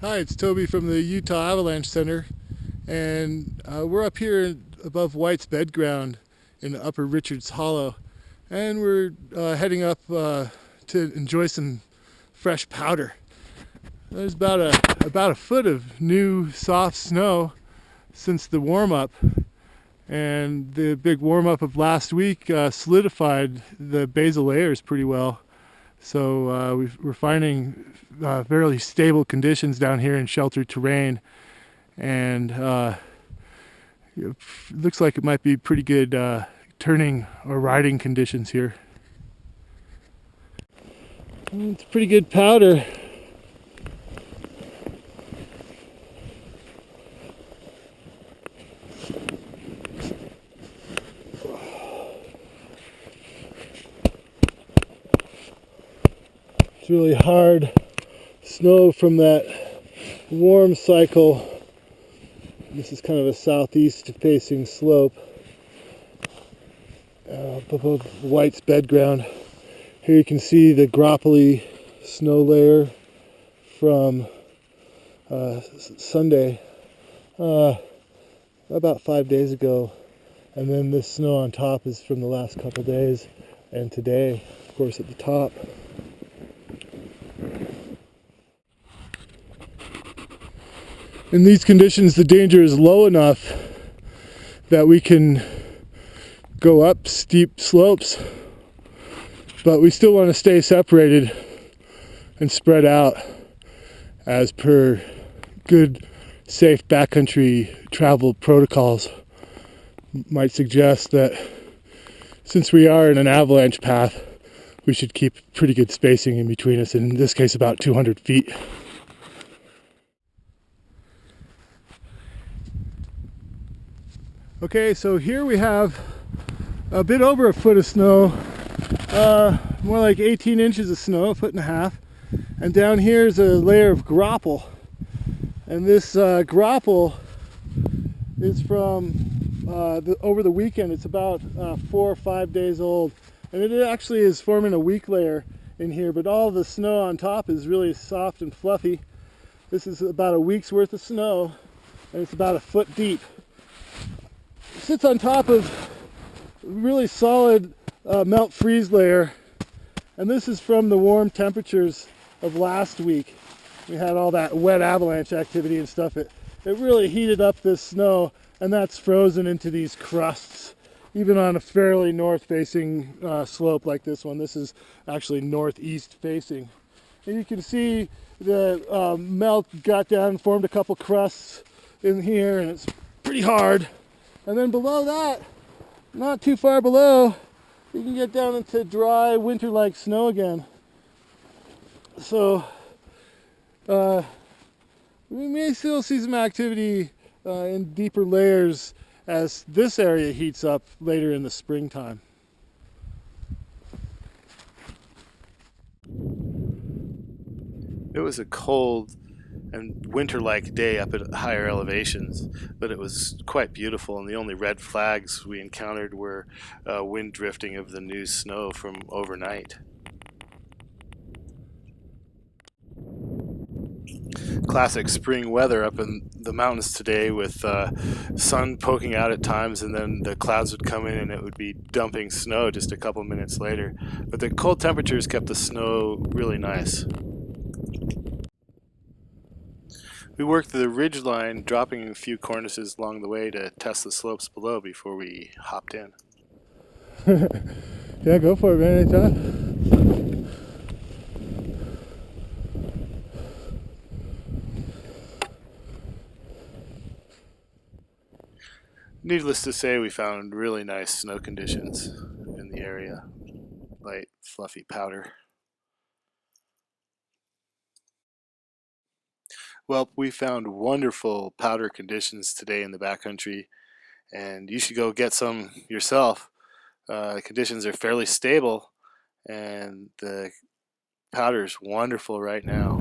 Hi, it's Toby from the Utah Avalanche Center, and we're up here above White's bed ground in the Upper Richards Hollow, and we're heading up to enjoy some fresh powder. There's about a foot of new soft snow since the warm up, and the big warm up of last week solidified the basal layers pretty well. So we're finding fairly stable conditions down here in sheltered terrain, and it looks like it might be pretty good turning or riding conditions here. It's pretty good powder. It's really hard snow from that warm cycle. This is kind of a southeast facing slope above White's bed ground. Here you can see the grapply snow layer from Sunday, about 5 days ago, and then this snow on top is from the last couple days, and today, of course, at the top. In these conditions, the danger is low enough that we can go up steep slopes, but we still want to stay separated and spread out as per good, safe backcountry travel protocols might suggest that since we are in an avalanche path, we should keep pretty good spacing in between us, in this case about 200 feet. Okay, so here we have a bit over a foot of snow, more like 18 inches of snow, a foot and a half. And down here is a layer of grapple. And this grapple is from over the weekend. It's about 4 or 5 days old. And it actually is forming a weak layer in here, but all the snow on top is really soft and fluffy. This is about a week's worth of snow, and it's about a foot deep. It sits on top of a really solid melt freeze layer, and this is from the warm temperatures of last week. We had all that wet avalanche activity and stuff. It really heated up this snow, and that's frozen into these crusts, even on a fairly north-facing slope like this one. This is actually northeast facing. And you can see the melt got down and formed a couple crusts in here, and it's pretty hard. And then below that, not too far below, you can get down into dry winter-like snow again. So we may still see some activity in deeper layers as this area heats up later in the springtime. It was a cold and winter-like day up at higher elevations, but it was quite beautiful, and the only red flags we encountered were wind drifting of the new snow from overnight. Classic spring weather up in the mountains today, with sun poking out at times, and then the clouds would come in and it would be dumping snow just a couple minutes later. But the cold temperatures kept the snow really nice. We worked the ridge line, dropping a few cornices along the way to test the slopes below before we hopped in. Yeah, go for it, man, anytime. Needless to say, we found really nice snow conditions in the area. Light, fluffy powder. Well, we found wonderful powder conditions today in the backcountry, and you should go get some yourself. The conditions are fairly stable, and the powder's wonderful right now.